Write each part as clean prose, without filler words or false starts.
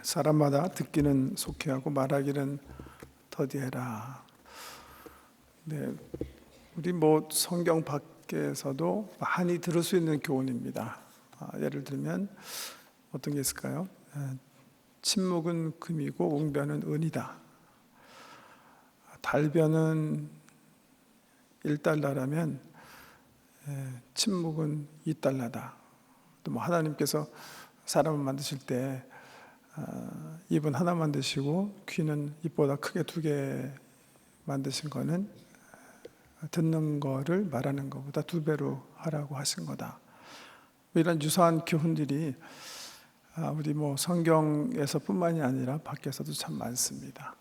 사람마다 듣기는 속히하고 말하기는 더디해라. 네, 우리 성경 밖에서도 많이 들을 수 있는 교훈입니다. 예를 들면 어떤 게 있을까요? 침묵은 금이고 웅변은 은이다. 달변은 1달러라면 침묵은 2달러다. 또 하나님께서 사람을 만드실 때 입은 하나 만드시고 귀는 입보다 크게 2개 만드신 거는 듣는 거를 말하는 것보다 2배로 하라고 하신 거다. 이런 유사한 교훈들이 우리 성경에서 뿐만이 아니라 밖에서도 참 많습니다.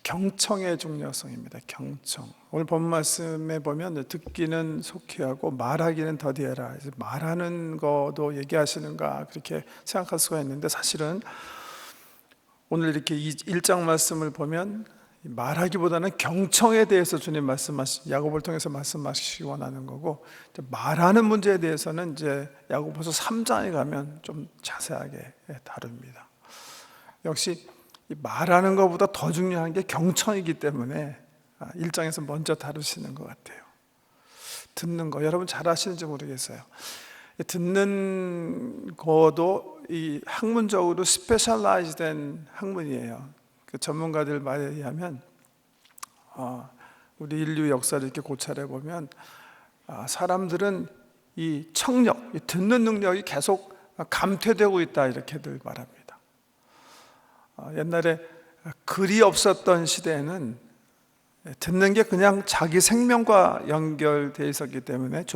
경청의 중요성입니다. 경청. 오늘 본 말씀에 보면 듣기는 속히하고 말하기는 더디해라. 말하는 것도 얘기하시는가 그렇게 생각할 수가 있는데, 사실은 오늘 이렇게 1장 말씀을 보면 말하기보다는 경청에 대해서 주님 야고보를 통해서 말씀하시기 원하는 거고, 말하는 문제에 대해서는 이제 야고보서 3장에 가면 좀 자세하게 다룹니다. 역시 말하는 것보다 더 중요한 게 경청이기 때문에 1장에서 먼저 다루시는 것 같아요. 듣는 거 여러분 잘 아시는지 모르겠어요. 듣는 것도 이 학문적으로 스페셜라이즈된 학문이에요. 그 전문가들 말에 의하면 우리 인류 역사를 이렇게 고찰해 보면 사람들은 이 청력, 이 듣는 능력이 계속 감퇴되고 있다 이렇게들 말합니다. 옛날에 글이 없었던 시대에는 듣는 게 그냥 자기 생명과 연결되어 있었기 때문에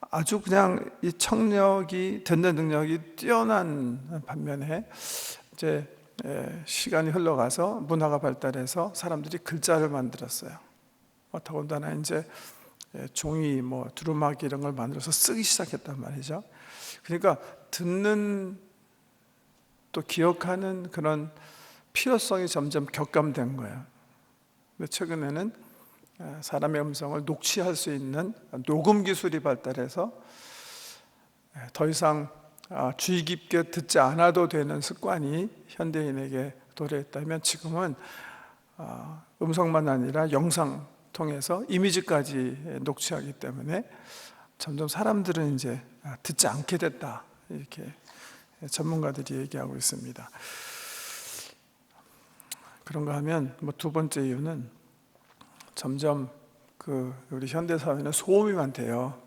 아주 그냥 이 청력이, 듣는 능력이 뛰어난 반면에 이제 시간이 흘러가서 문화가 발달해서 사람들이 글자를 만들었어요. 더군다나 이제 종이, 두루마기 이런 걸 만들어서 쓰기 시작했단 말이죠. 그러니까 듣는 또 기억하는 그런 필요성이 점점 격감된 거예요. 근데 최근에는 사람의 음성을 녹취할 수 있는 녹음 기술이 발달해서 더 이상 주의 깊게 듣지 않아도 되는 습관이 현대인에게 도래했다면, 지금은 음성만 아니라 영상 통해서 이미지까지 녹취하기 때문에 점점 사람들은 이제 듣지 않게 됐다 이렇게 전문가들이 얘기하고 있습니다. 그런가 하면 2번째 이유는 점점 우리 현대 사회는 소음이 많대요.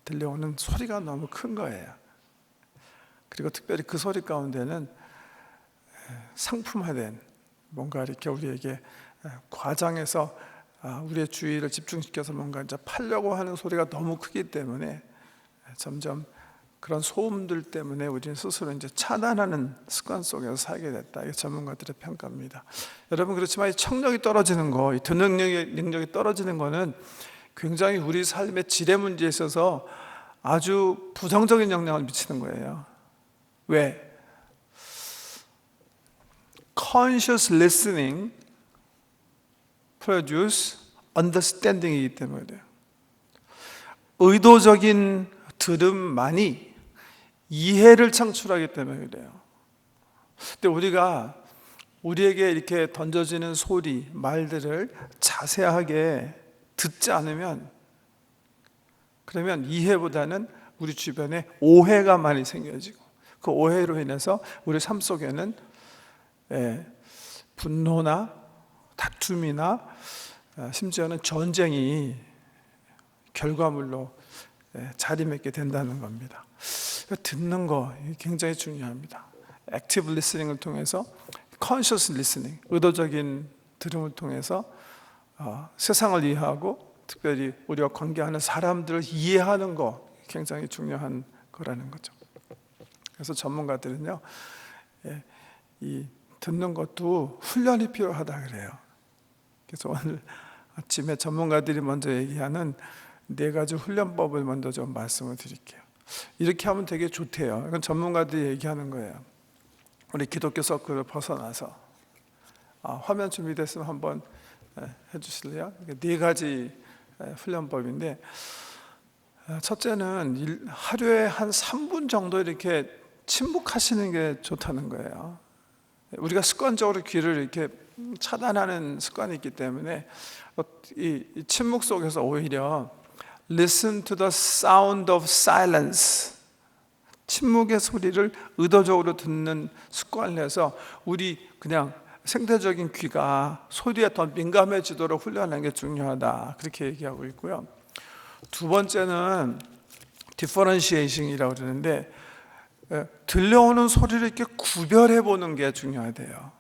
들려오는 소리가 너무 큰 거예요. 그리고 특별히 그 소리 가운데는 상품화된 뭔가 이렇게 우리에게 과장해서 우리의 주의를 집중시켜서 뭔가 이제 팔려고 하는 소리가 너무 크기 때문에 점점 그런 소음들 때문에 우리는 스스로 이제 차단하는 습관 속에서 살게 됐다. 이게 전문가들의 평가입니다. 여러분, 그렇지만 이 청력이 떨어지는 거, 이 듣는 능력이 떨어지는 거는 굉장히 우리 삶의 질의 문제에 있어서 아주 부정적인 영향을 미치는 거예요. 왜? Conscious listening produce understanding이기 때문에 그래요. 의도적인 들음만이 이해를 창출하기 때문에 그래요. 근데 우리가 우리에게 이렇게 던져지는 소리, 말들을 자세하게 듣지 않으면, 그러면 이해보다는 우리 주변에 오해가 많이 생겨지고, 그 오해로 인해서 우리 삶 속에는 분노나 다툼이나 심지어는 전쟁이 결과물로 자리맺게 된다는 겁니다. 듣는 거 굉장히 중요합니다. 액티브 리스닝을 통해서, 컨셔스 리스닝, 의도적인 들음을 통해서 세상을 이해하고 특별히 우리와 관계하는 사람들을 이해하는 거 굉장히 중요한 거라는 거죠. 그래서 전문가들은요, 이 듣는 것도 훈련이 필요하다 그래요. 그래서 오늘 아침에 전문가들이 먼저 얘기하는 4가지 훈련법을 먼저 좀 말씀을 드릴게요. 이렇게 하면 되게 좋대요. 이건 전문가들이 얘기하는 거예요. 우리 기독교 서클을 벗어나서 화면 준비됐으면 한번 해주실래요? 4가지 훈련법인데, 첫째는 하루에 한 3분 정도 이렇게 침묵하시는 게 좋다는 거예요. 우리가 습관적으로 귀를 이렇게 차단하는 습관이 있기 때문에 이 침묵 속에서 오히려 listen to the sound of silence, 침묵의 소리를 의도적으로 듣는 습관을 해서 우리 그냥 생태적인 귀가 소리에 더 민감해지도록 훈련하는 게 중요하다, 그렇게 얘기하고 있고요. 두 번째는 differentiation이라고 그러는데, 들려오는 소리를 이렇게 구별해 보는 게 중요하대요.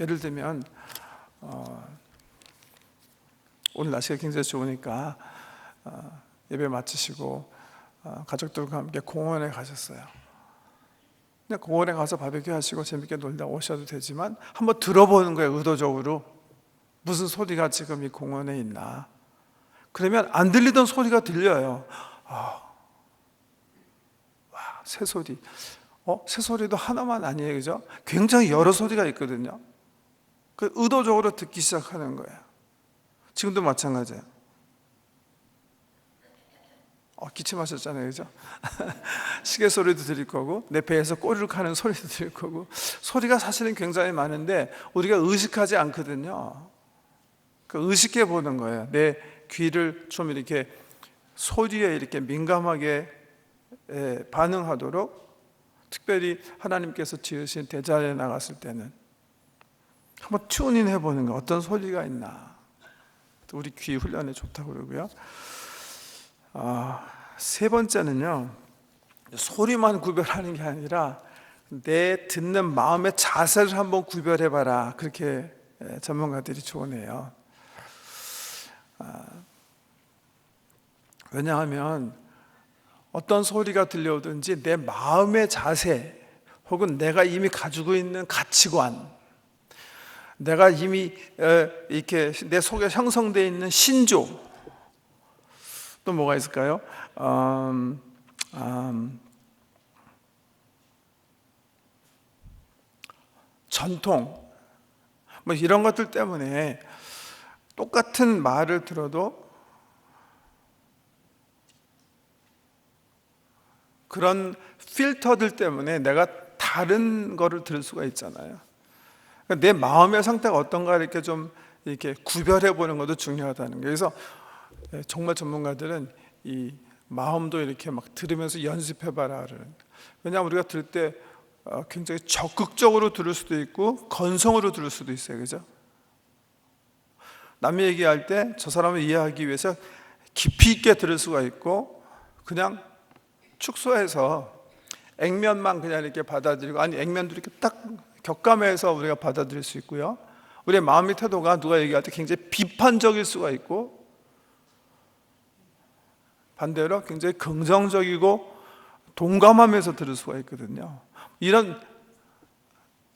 예를 들면 오늘 날씨가 굉장히 좋으니까 예배 마치시고 가족들과 함께 공원에 가셨어요. 그냥 공원에 가서 바베큐 하시고 재밌게 놀다 오셔도 되지만 한번 들어보는 거예요. 의도적으로 무슨 소리가 지금 이 공원에 있나. 그러면 안 들리던 소리가 들려요. 새소리. 새소리도 하나만 아니에요, 그죠? 굉장히 여러 소리가 있거든요. 그 의도적으로 듣기 시작하는 거예요. 지금도 마찬가지예요. 기침하셨잖아요, 그죠? 시계 소리도 들릴 거고, 내 배에서 꼬르륵 하는 소리도 들릴 거고, 소리가 사실은 굉장히 많은데 우리가 의식하지 않거든요. 그 의식해 보는 거예요. 내 귀를 좀 이렇게 소리에 이렇게 민감하게 반응하도록, 특별히 하나님께서 지으신 대자연에 나갔을 때는 한번 튜닝 해보는 거, 어떤 소리가 있나. 우리 귀 훈련에 좋다고 그러고요. 세 번째는요, 소리만 구별하는 게 아니라 내 듣는 마음의 자세를 한번 구별해봐라, 그렇게 전문가들이 조언해요. 왜냐하면 어떤 소리가 들려오든지 내 마음의 자세, 혹은 내가 이미 가지고 있는 가치관, 내가 이미 이렇게 내 속에 형성되어 있는 신조, 또 뭐가 있을까요? 전통, 뭐 이런 것들 때문에 똑같은 말을 들어도 그런 필터들 때문에 내가 다른 거를 들을 수가 있잖아요. 내 마음의 상태가 어떤가 이렇게 좀 이렇게 구별해 보는 것도 중요하다는 거예요. 그래서 정말 전문가들은 이 마음도 이렇게 막 들으면서 연습해봐라. 왜냐하면 우리가 들을 때 굉장히 적극적으로 들을 수도 있고 건성으로 들을 수도 있어요, 그죠? 남이 얘기할 때 저 사람을 이해하기 위해서 깊이 있게 들을 수가 있고, 그냥 축소해서 액면만 그냥 이렇게 받아들이고, 아니 액면도 이렇게 딱 격감해서 우리가 받아들일 수 있고요. 우리의 마음의 태도가 누가 얘기할 때 굉장히 비판적일 수가 있고, 반대로 굉장히 긍정적이고 동감하면서 들을 수가 있거든요. 이런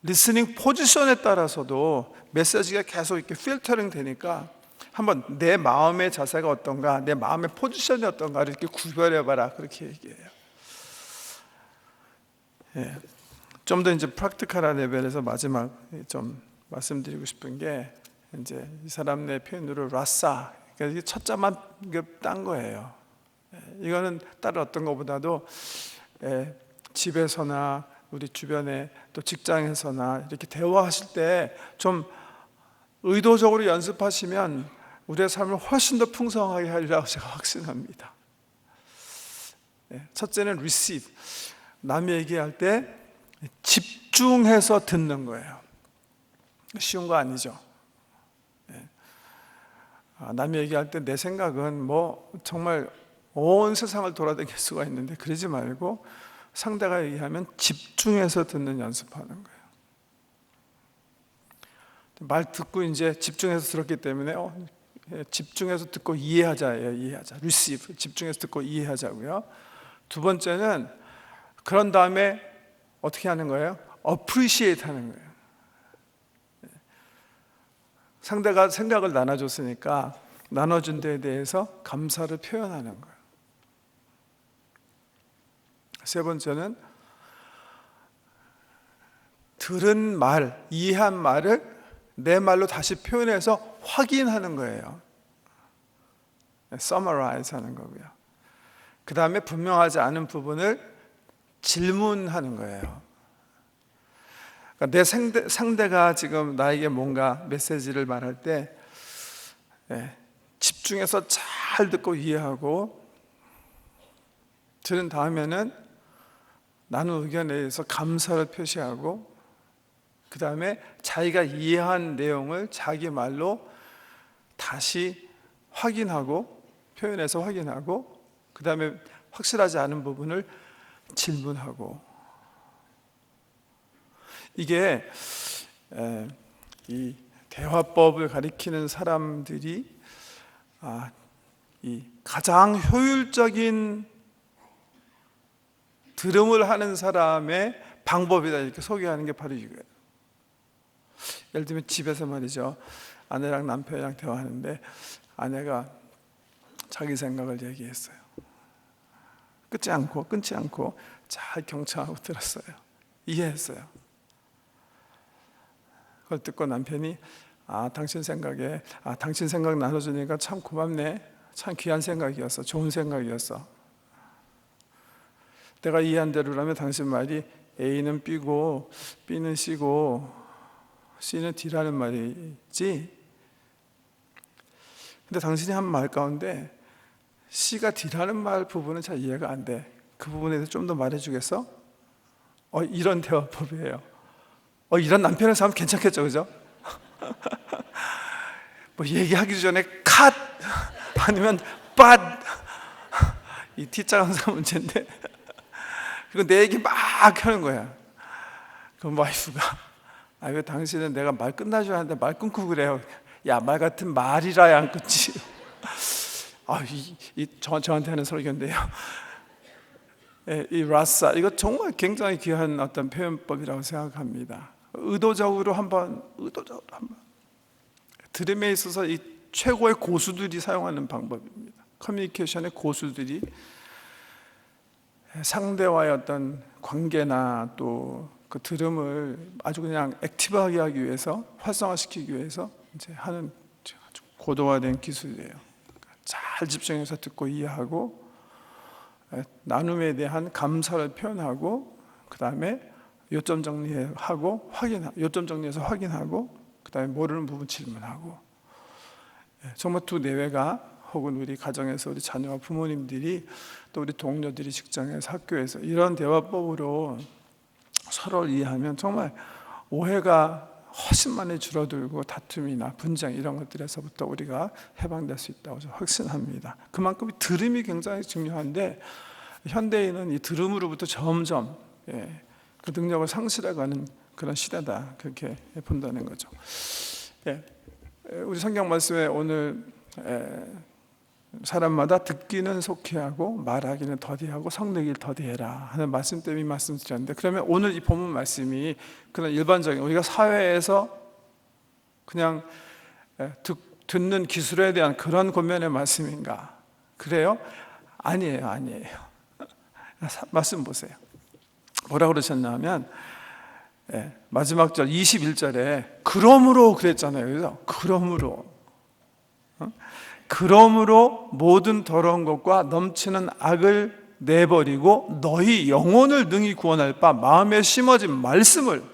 리스닝 포지션에 따라서도 메시지가 계속 이렇게 필터링 되니까 한번 내 마음의 자세가 어떤가, 내 마음의 포지션이 어떤가를 이렇게 구별해봐라, 그렇게 얘기해요. 좀 더 이제 프랙티컬한 레벨에서 마지막 좀 말씀드리고 싶은 게, 이제 이 사람의 표현으로 라싸, 그러니까 첫 자만 딴 거예요. 이거는 다른 어떤 것보다도 집에서나 우리 주변에 또 직장에서나 이렇게 대화하실 때 좀 의도적으로 연습하시면 우리의 삶을 훨씬 더 풍성하게 하리라고 제가 확신합니다. 첫째는 receive, 남이 얘기할 때 집중해서 듣는 거예요. 쉬운 거 아니죠. 남이 얘기할 때 내 생각은 뭐 정말 온 세상을 돌아다닐 수가 있는데 그러지 말고 상대가 얘기하면 집중해서 듣는 연습하는 거예요. 말 듣고 이제 집중해서 들었기 때문에 집중해서 듣고 이해하자예요. 이해하자. receive, 집중해서 듣고 이해하자고요. 두 번째는 그런 다음에 어떻게 하는 거예요? appreciate 하는 거예요. 상대가 생각을 나눠줬으니까 나눠준 데에 대해서 감사를 표현하는 거예요. 세 번째는 들은 말, 이해한 말을 내 말로 다시 표현해서 확인하는 거예요. summarize 하는 거고요. 그 다음에 분명하지 않은 부분을 질문하는 거예요. 그러니까 내 상대가 지금 나에게 뭔가 메시지를 말할 때 집중해서 잘 듣고 이해하고 들은 다음에는 나눈 의견에 대해서 감사를 표시하고, 그 다음에 자기가 이해한 내용을 자기 말로 다시 확인하고 표현해서 확인하고, 그 다음에 확실하지 않은 부분을 질문하고. 이게 이 대화법을 가리키는 사람들이 이 가장 효율적인 들음을 하는 사람의 방법이다, 이렇게 소개하는 게 바로 이거예요. 예를 들면 집에서 말이죠, 아내랑 남편이랑 대화하는데 아내가 자기 생각을 얘기했어요. 끊지 않고 잘 경청하고 들었어요. 이해했어요. 그걸 듣고 남편이 당신 생각 나눠주니까 참 고맙네, 참 귀한 생각이었어, 좋은 생각이었어. 내가 이해한 대로라면 당신 말이 A는 B고 B는 C고 C는 D라는 말이지, 근데 당신이 한 말 가운데 C가 D라는 말 부분은 잘 이해가 안 돼. 그 부분에 대해서 좀 더 말해주겠어? 이런 대화법이에요. 이런 남편의 삶 괜찮겠죠, 그죠? 뭐 얘기하기 전에 컷 아니면 팟, 이 T자가 항상 문제인데 그리고 내 얘기 막 하는 거야. 그럼 와이프가 왜 당신은 내가 말 끝나줘야 하는데 말 끊고 그래요? 야, 말 같은 말이라야 안 끊지. 저한테 하는 설교인데요. 이 라싸, 이거 정말 굉장히 귀한 어떤 표현법이라고 생각합니다. 의도적으로 한번 들음에 있어서 이 최고의 고수들이 사용하는 방법입니다. 커뮤니케이션의 고수들이 상대와의 어떤 관계나 또 그 들음을 아주 그냥 액티브하게 하기 위해서, 활성화시키기 위해서 이제 하는 아주 고도화된 기술이에요. 잘 집중해서 듣고 이해하고, 나눔에 대한 감사를 표현하고, 그 다음에 요점 정리하고 요점 정리해서 확인하고, 그 다음에 모르는 부분 질문하고. 정말 두 내외가, 혹은 우리 가정에서 우리 자녀와 부모님들이, 또 우리 동료들이 직장에서 학교에서 이런 대화법으로 서로를 이해하면 정말 오해가 훨씬 많이 줄어들고 다툼이나 분쟁 이런 것들에서부터 우리가 해방될 수 있다고 저는 확신합니다. 그만큼 들음이 굉장히 중요한데 현대인은 이 들음으로부터 점점 그 능력을 상실해가는 그런 시대다, 그렇게 본다는 거죠. 우리 성경 말씀에 오늘 사람마다 듣기는 속히 하고 말하기는 더디하고 성내기를 더디해라 하는 말씀 때문에 말씀드렸는데, 그러면 오늘 이 본문 말씀이 그런 일반적인 우리가 사회에서 그냥 듣는 기술에 대한 그런 권면의 말씀인가? 그래요? 아니에요. 말씀 보세요. 뭐라고 그러셨냐면 마지막 절 21절에 그러므로 그랬잖아요. 그래서 그러므로 모든 더러운 것과 넘치는 악을 내버리고 너희 영혼을 능히 구원할 바 마음에 심어진 말씀을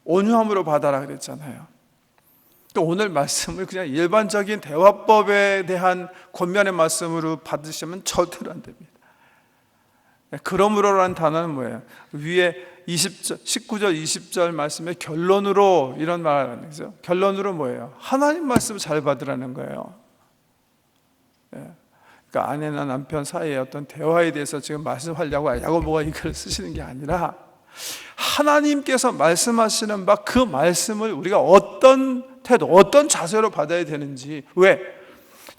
온유함으로 받아라 그랬잖아요. 또 오늘 말씀을 그냥 일반적인 대화법에 대한 권면의 말씀으로 받으시면 절대로 안 됩니다. 그러므로라는 단어는 뭐예요? 위에 19절 20절 말씀의 결론으로 이런 말을 하는 거죠. 결론으로 뭐예요? 하나님 말씀을 잘 받으라는 거예요. 그러니까 아내나 남편 사이의 어떤 대화에 대해서 지금 말씀하려고 야고보가 이 글을 쓰시는 게 아니라 하나님께서 말씀하시는 바 그 말씀을 우리가 어떤 태도, 어떤 자세로 받아야 되는지, 왜?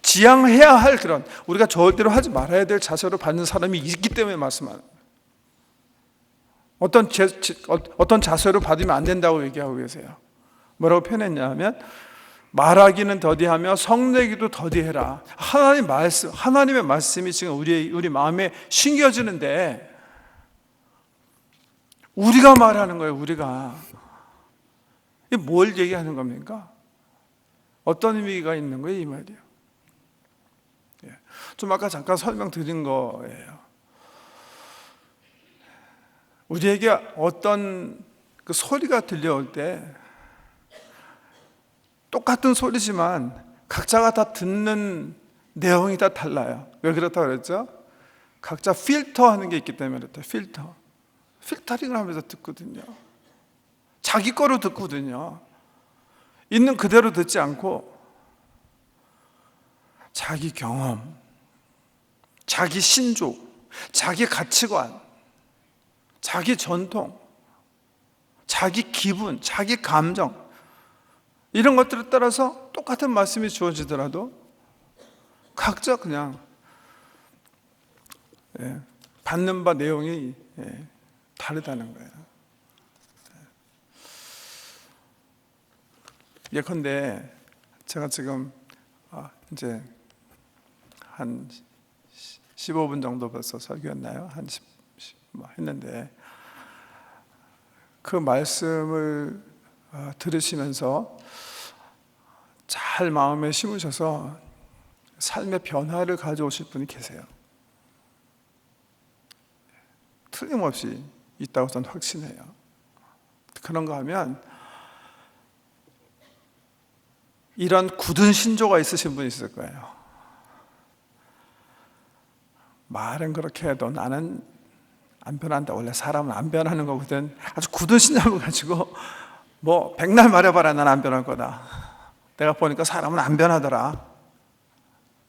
지향해야 할 그런, 우리가 절대로 하지 말아야 될 자세로 받는 사람이 있기 때문에 말씀하는 거예요. 어떤 자세로 받으면 안 된다고 얘기하고 계세요. 뭐라고 표현했냐면 말하기는 더디하며 성내기도 더디해라. 하나님의 말씀이 지금 우리 마음에 심겨지는데 우리가 말하는 거예요. 우리가 이게 뭘 얘기하는 겁니까? 어떤 의미가 있는 거예요, 이 말이요? 좀 아까 잠깐 설명드린 거예요. 우리에게 어떤 그 소리가 들려올 때 똑같은 소리지만 각자가 다 듣는 내용이 다 달라요. 왜 그렇다고 그랬죠? 각자 필터하는 게 있기 때문에 그렇다. 필터링을 하면서 듣거든요. 자기 거로 듣거든요. 있는 그대로 듣지 않고 자기 경험, 자기 신조, 자기 가치관, 자기 전통, 자기 기분, 자기 감정, 이런 것들에 따라서 똑같은 말씀이 주어지더라도 각자 그냥 받는 바 내용이 다르다는 거예요. 예컨대 제가 지금 이제 한 15분 정도 벌써 설교했나요? 한 10 했는데 그 말씀을 들으시면서 잘 마음에 심으셔서 삶의 변화를 가져오실 분이 계세요. 틀림없이 있다고 저는 확신해요. 그런가 하면 이런 굳은 신조가 있으신 분이 있을 거예요. 말은 그렇게 해도 나는 안 변한다. 원래 사람은 안 변하는 거거든. 아주 굳은 신념을 가지고 뭐 백날 말해봐라 난 안 변할 거다. 내가 보니까 사람은 안 변하더라.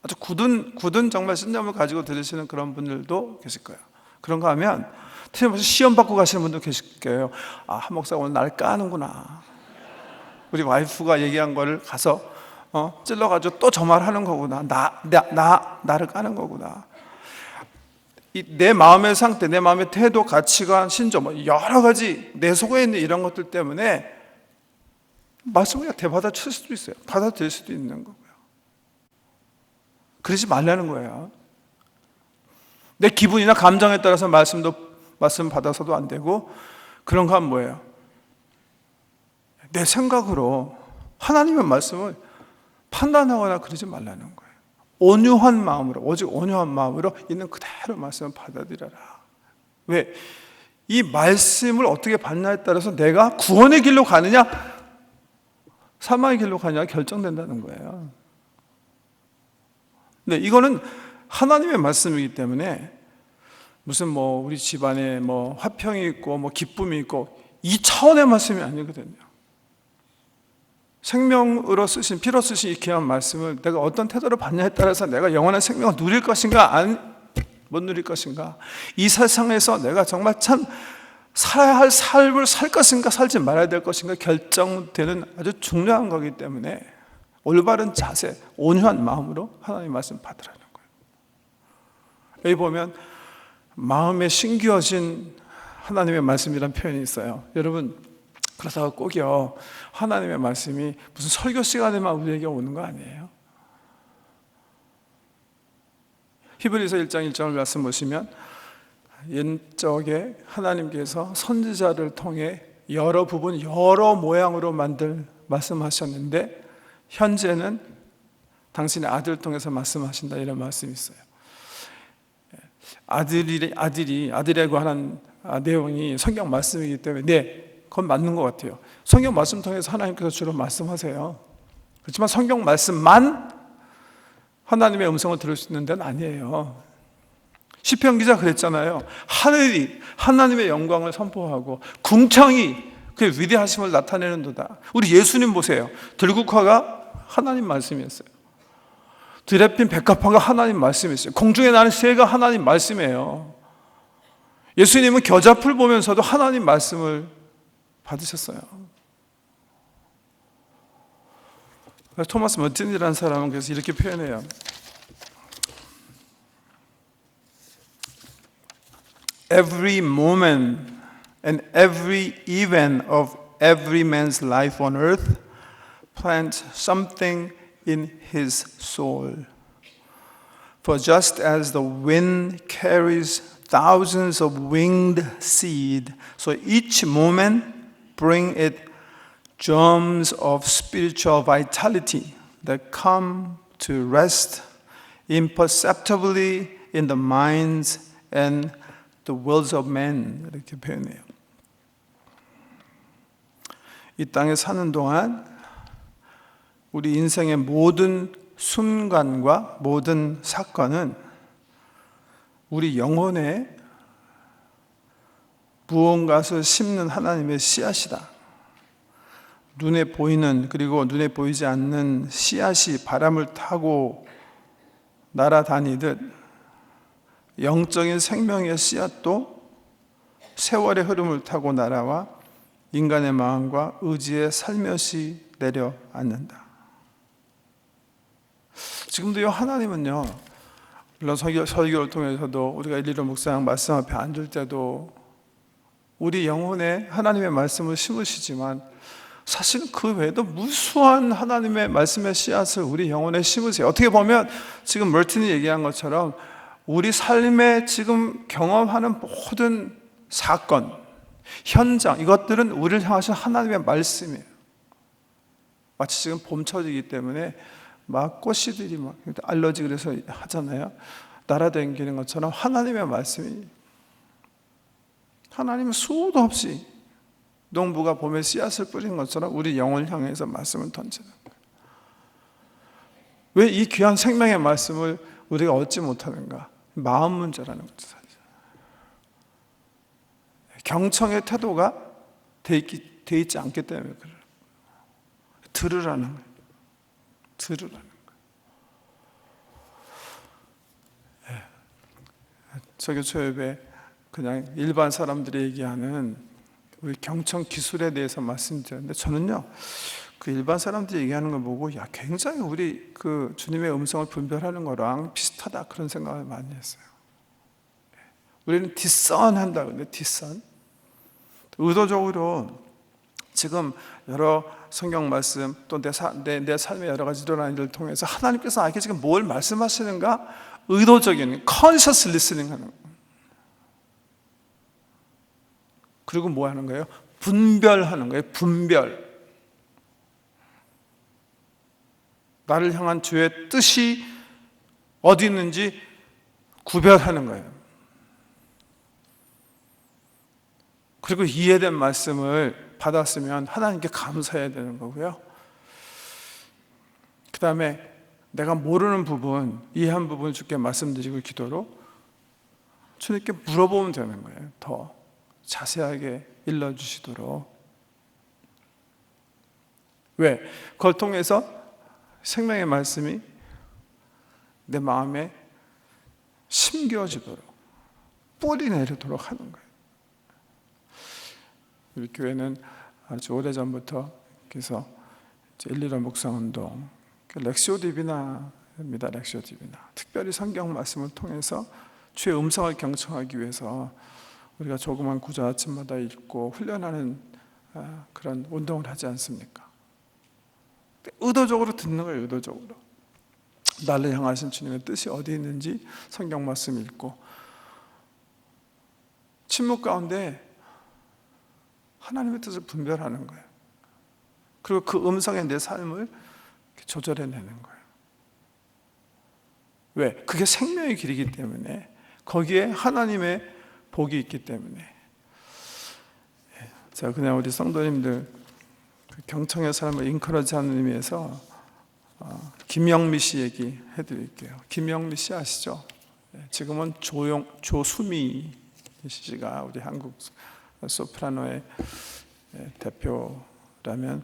아주 굳은 정말 신념을 가지고 들으시는 그런 분들도 계실 거예요. 그런가 하면 틀림없이 시험 받고 가시는 분도 계실 거예요. 한 목사가 오늘 나를 까는구나. 우리 와이프가 얘기한 거를 가서 찔러가지고 또 저 말 하는 거구나. 나를 까는 거구나. 내 마음의 상태, 내 마음의 태도, 가치관, 신조, 여러 가지 내 속에 있는 이런 것들 때문에 말씀을 대받아칠 수도 있어요. 받아들일 수도 있는 거고요. 그러지 말라는 거예요. 내 기분이나 감정에 따라서 말씀 받아서도 안 되고, 그런 거 하면 뭐예요? 내 생각으로 하나님의 말씀을 판단하거나 그러지 말라는 거예요. 온유한 마음으로, 오직 온유한 마음으로 있는 그대로 말씀을 받아들여라. 왜? 이 말씀을 어떻게 받냐에 따라서 내가 구원의 길로 가느냐, 사망의 길로 가느냐가 결정된다는 거예요. 네, 이거는 하나님의 말씀이기 때문에 무슨 우리 집안에 화평이 있고 기쁨이 있고 이 차원의 말씀이 아니거든요. 생명으로 쓰신, 피로 쓰신 이 귀한 말씀을 내가 어떤 태도로 받냐에 따라서 내가 영원한 생명을 누릴 것인가, 못 누릴 것인가, 이 세상에서 내가 정말 참 살아야 할 삶을 살 것인가, 살지 말아야 될 것인가 결정되는 아주 중요한 거기 때문에 올바른 자세, 온유한 마음으로 하나님의 말씀 받으라는 거예요. 여기 보면 마음에 심겨진 하나님의 말씀이라는 표현이 있어요. 여러분, 그러다가 꼭이요, 하나님의 말씀이 무슨 설교 시간에만 우리에게 오는 거 아니에요? 히브리서 1장 1절을 말씀 보시면 옛적에 하나님께서 선지자를 통해 여러 부분, 여러 모양으로 말씀하셨는데 현재는 당신의 아들을 통해서 말씀하신다, 이런 말씀이 있어요. 아들에 관한 내용이 성경 말씀이기 때문에 그건 맞는 것 같아요. 성경 말씀 통해서 하나님께서 주로 말씀하세요. 그렇지만 성경 말씀만 하나님의 음성을 들을 수 있는 데는 아니에요. 시편 기자 그랬잖아요. 하늘이 하나님의 영광을 선포하고 궁창이 그의 위대하심을 나타내는도다. 우리 예수님 보세요. 들국화가 하나님 말씀이었어요. 들에 핀 백합화가 하나님 말씀이었어요. 공중에 나는 새가 하나님 말씀이에요. 예수님은 겨자풀 보면서도 하나님 말씀을 받으셨어요. 토마스 머틴이라는 사람은 그래서 이렇게 표현해요. Every moment and every event of every man's life on earth plants something in his soul. For just as the wind carries thousands of winged seed, so each moment bring it germs of spiritual vitality that come to rest imperceptibly in the minds and the wills of men. 이렇게 표현해요. 이 땅에 사는 동안 우리 인생의 모든 순간과 모든 사건은 우리 영혼에 무언가를 심는 하나님의 씨앗이다. 눈에 보이는 그리고 눈에 보이지 않는 씨앗이 바람을 타고 날아다니듯 영적인 생명의 씨앗도 세월의 흐름을 타고 날아와 인간의 마음과 의지에 살며시 내려앉는다. 지금도요, 하나님은요, 물론 설교를 통해서도 우리가 일일이 묵상 말씀 앞에 앉을 때도 우리 영혼에 하나님의 말씀을 심으시지만 사실은 그 외에도 무수한 하나님의 말씀의 씨앗을 우리 영혼에 심으세요. 어떻게 보면 지금 멀튼이 얘기한 것처럼 우리 삶에 지금 경험하는 모든 사건, 현장, 이것들은 우리를 향하신 하나님의 말씀이에요. 마치 지금 봄철이기 때문에 막 꽃씨들이 막 알러지 그래서 하잖아요. 날아다니는 것처럼 하나님의 말씀이, 하나님은 수도 없이 농부가 봄에 씨앗을 뿌린 것처럼 우리 영혼을 향해서 말씀을 던지는 거예요. 왜 이 귀한 생명의 말씀을 우리가 얻지 못하는가? 마음 문제라는 거죠. 사실. 경청의 태도가 돼 있지 않기 때문에 그래요. 들으라는 거예요. 들으라는 거예요. 저기 초엽에 그냥 일반 사람들이 얘기하는 우리 경청 기술에 대해서 말씀드렸는데, 저는요 그 일반 사람들이 얘기하는 걸 보고 굉장히 우리 그 주님의 음성을 분별하는 거랑 비슷하다, 그런 생각을 많이 했어요. 우리는 디선한다. 근데 디선 의도적으로 지금 여러 성경 말씀 또 내 삶의 여러 가지 일어나는 일을 통해서 하나님께서 나에게 지금 뭘 말씀하시는가 의도적인 conscious listening 하는 거예요. 그리고 뭐 하는 거예요? 분별하는 거예요. 분별. 나를 향한 주의 뜻이 어디 있는지 구별하는 거예요. 그리고 이해된 말씀을 받았으면 하나님께 감사해야 되는 거고요. 그 다음에 내가 모르는 부분, 이해한 부분을 주께 말씀드리고 기도로 주님께 물어보면 되는 거예요. 더 자세하게 일러주시도록. 왜? 그걸 통해서 생명의 말씀이 내 마음에 심겨지도록, 뿌리 내리도록 하는 거예요. 우리 교회는 아주 오래전부터 그래서 115 묵상운동, 렉시오 디비나입니다. 렉시오 디비나. 특별히 성경 말씀을 통해서 주의 음성을 경청하기 위해서 우리가 조그만 구절 아침마다 읽고 훈련하는 그런 운동을 하지 않습니까? 의도적으로 듣는 거예요. 의도적으로 나를 향하신 주님의 뜻이 어디 있는지 성경 말씀 읽고, 침묵 가운데 하나님의 뜻을 분별하는 거예요. 그리고 그 음성에 내 삶을 조절해내는 거예요. 왜? 그게 생명의 길이기 때문에, 거기에 하나님의 복이 있기 때문에. 자, 그냥 우리 성도님들 경청의 삶을 인커러지하는 의미에서 김영미 씨 얘기 해드릴게요. 김영미 씨 아시죠? 지금은 조수미 씨가 우리 한국 소프라노의 대표라면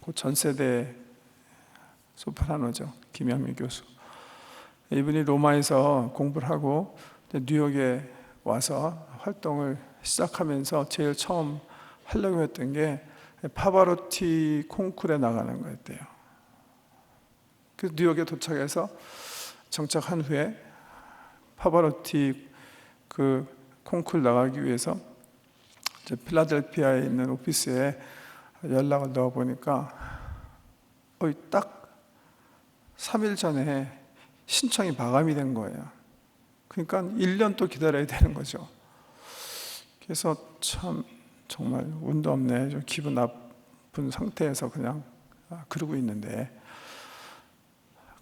그 전 세대 소프라노죠. 김영미 교수. 이분이 로마에서 공부를 하고 뉴욕에 와서 활동을 시작하면서 제일 처음 하려고 했던 게 파바로티 콩쿠르에 나가는 거였대요. 그 뉴욕에 도착해서 정착한 후에 파바로티 그 콩쿠르 나가기 위해서 필라델피아에 있는 오피스에 연락을 넣어 보니까 딱 3일 전에 신청이 마감이 된 거예요. 그러니까 1년 또 기다려야 되는 거죠. 그래서 참 정말 운도 없네, 좀 기분 나쁜 상태에서 그냥 그러고 있는데,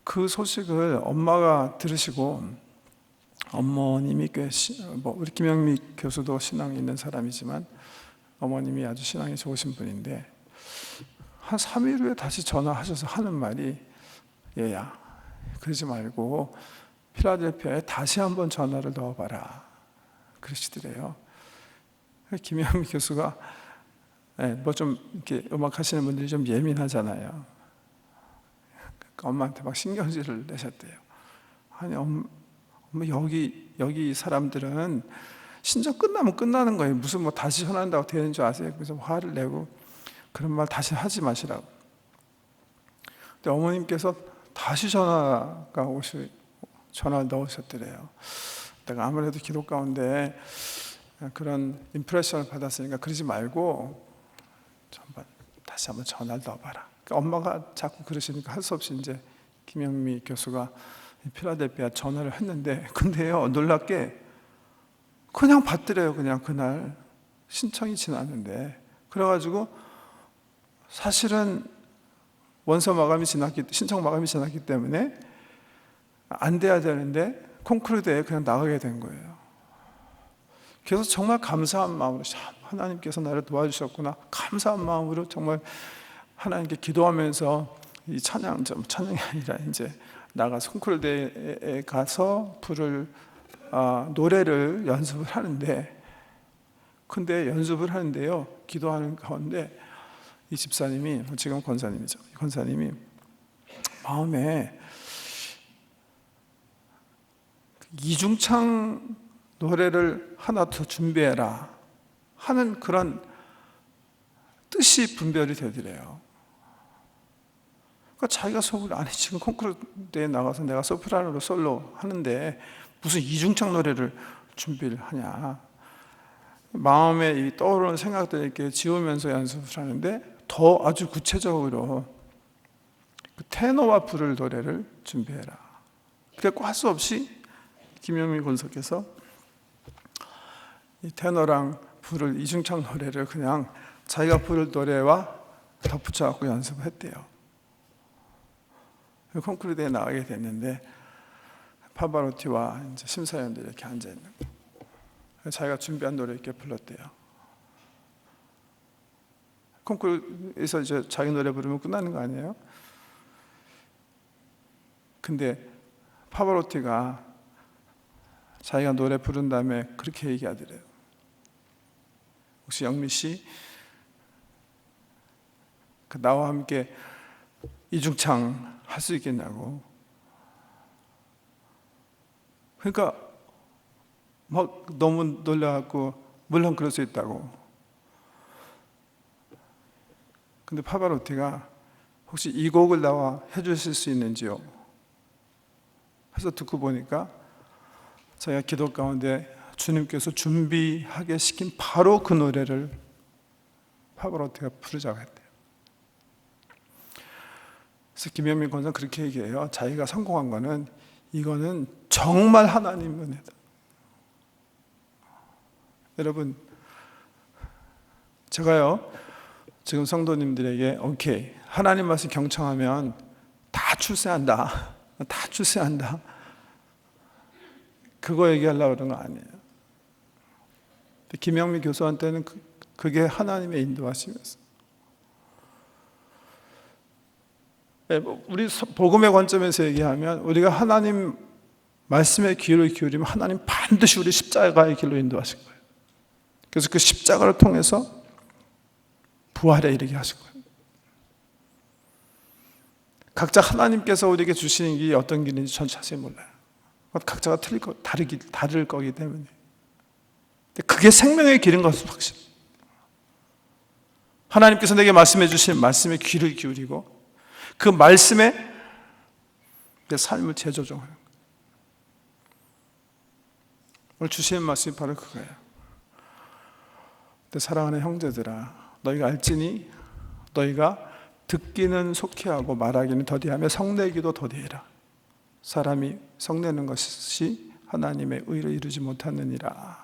그 소식을 엄마가 들으시고, 어머님이 꽤 우리 김영미 교수도 신앙이 있는 사람이지만 어머님이 아주 신앙이 좋으신 분인데, 한 3일 후에 다시 전화하셔서 하는 말이, 얘야, 그러지 말고 필라델피아에 다시 한번 전화를 넣어봐라, 그러시더래요. 김영미 교수가 뭐 좀 이렇게 음악 하시는 분들이 좀 예민하잖아요. 엄마한테 막 신경질을 내셨대요. 아니 엄마, 여기 사람들은 신청 끝나면 끝나는 거예요. 무슨 뭐 다시 전화한다고 되는 줄 아세요? 그래서 화를 내고 그런 말 다시 하지 마시라고. 근데 어머님께서 다시 전화를 넣으셨더래요. 내가 아무래도 기도 가운데 그런 임프레션을 받았으니까 그러지 말고 다시 한번 전화를 넣어봐라. 그러니까 엄마가 자꾸 그러시니까 할 수 없이 이제 김영미 교수가 필라델피아 전화를 했는데, 근데요, 놀랍게 그냥 받더래요. 그냥 그날 신청이 지났는데. 그래가지고 사실은 신청 마감이 지났기 때문에 안 돼야 되는데 콩쿠르대에 그냥 나가게 된 거예요. 그래서 정말 감사한 마음으로, 하나님께서 나를 도와주셨구나, 감사한 마음으로 정말 하나님께 기도하면서 이 찬양이 아니라 이제 나가서 콩쿠르대에 가서 노래를 연습을 하는데, 근데 연습을 하는데요, 기도하는 가운데 이 집사님이, 지금 권사님이죠, 권사님이 마음에 이중창 노래를 하나 더 준비해라 하는 그런 뜻이 분별이 되더래요. 그러니까 자기가 속으로, 아니 지금 콩쿠르대에 나가서 내가 소프라노로 솔로 하는데 무슨 이중창 노래를 준비를 하냐. 마음에 이 떠오르는 생각들을 이렇게 지우면서 연습을 하는데 더 아주 구체적으로 그 테너와 부를 노래를 준비해라. 그래서 할 수 없이 김영미 권사께서 이 테너랑 부를 이중창 노래를 그냥 자기가 부를 노래와 덧붙여갖고 연습을 했대요. 콩쿠르대에 나가게 됐는데 파바로티와 이제 심사위원들이 이렇게 앉아 있는 거예요. 자기가 준비한 노래 이렇게 불렀대요. 콩쿠르에서 이제 자기 노래 부르면 끝나는 거 아니에요? 근데 파바로티가 자기가 노래 부른 다음에 그렇게 얘기하더래요. 혹시 영미 씨, 나와 함께 이중창 할 수 있겠냐고. 그러니까 막 너무 놀라갖고, 물론 그럴 수 있다고. 근데 파바로티가 혹시 이 곡을 나와 해주실 수 있는지요? 해서 듣고 보니까 자기가 기도 가운데 주님께서 준비하게 시킨 바로 그 노래를 파바로티가 부르자고 했대요. 그래서 김영민 권사는 그렇게 얘기해요. 자기가 성공한 거는, 이거는 정말 하나님 은혜다. 여러분, 제가요 지금 성도님들에게 오케이, 하나님 말씀 경청하면 다 출세한다, 다 출세한다, 그거 얘기하려고 그런 거 아니에요. 김영미 교수한테는 그게 하나님의 인도하심이었어요. 우리 복음의 관점에서 얘기하면, 우리가 하나님 말씀에 귀를 기울이면 하나님 반드시 우리 십자가의 길로 인도하실 거예요. 그래서 그 십자가를 통해서 부활에 이르게 하실 거예요. 각자 하나님께서 우리에게 주시는 길이 어떤 길인지 전 자세히 몰라요. 각자가 다를 거기 때문에. 그게 생명의 길인 것은 확실해요. 하나님께서 내게 말씀해 주신 말씀에 귀를 기울이고 그 말씀에 내 삶을 재조정하는 거예요. 오늘 주시는 말씀이 바로 그거예요. 내 사랑하는 형제들아, 너희가 알지니 너희가 듣기는 속히 하고 말하기는 더디하며 성내기도 더디해라. 사람이 성내는 것이 하나님의 의를 이루지 못하느니라.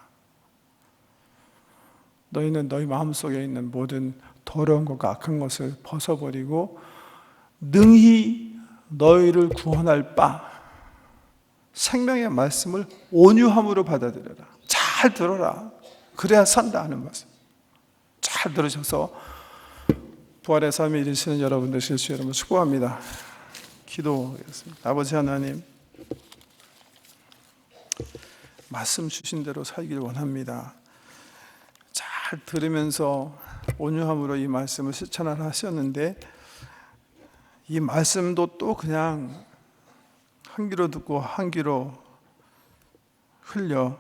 너희는 너희 마음속에 있는 모든 더러운 것과 악한 것을 벗어버리고 능히 너희를 구원할 바 생명의 말씀을 온유함으로 받아들여라. 잘 들어라. 그래야 산다 하는 말씀. 잘 들으셔서 부활의 삶에 이르시는 여러분 되실 수 여러분 축복합니다. 기도하겠습니다. 아버지 하나님, 말씀 주신 대로 살길 원합니다. 잘 들으면서 온유함으로 이 말씀을 실천을 하셨는데, 이 말씀도 또 그냥 한 귀로 듣고 한 귀로 흘려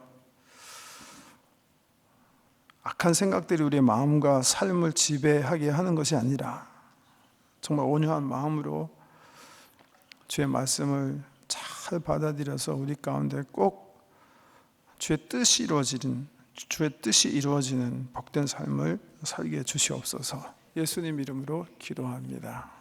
악한 생각들이 우리의 마음과 삶을 지배하게 하는 것이 아니라 정말 온유한 마음으로 주의 말씀을 잘 받아들여서 우리 가운데 꼭 주의 뜻이 이루어지는 복된 삶을 살게 해 주시옵소서. 예수님 이름으로 기도합니다.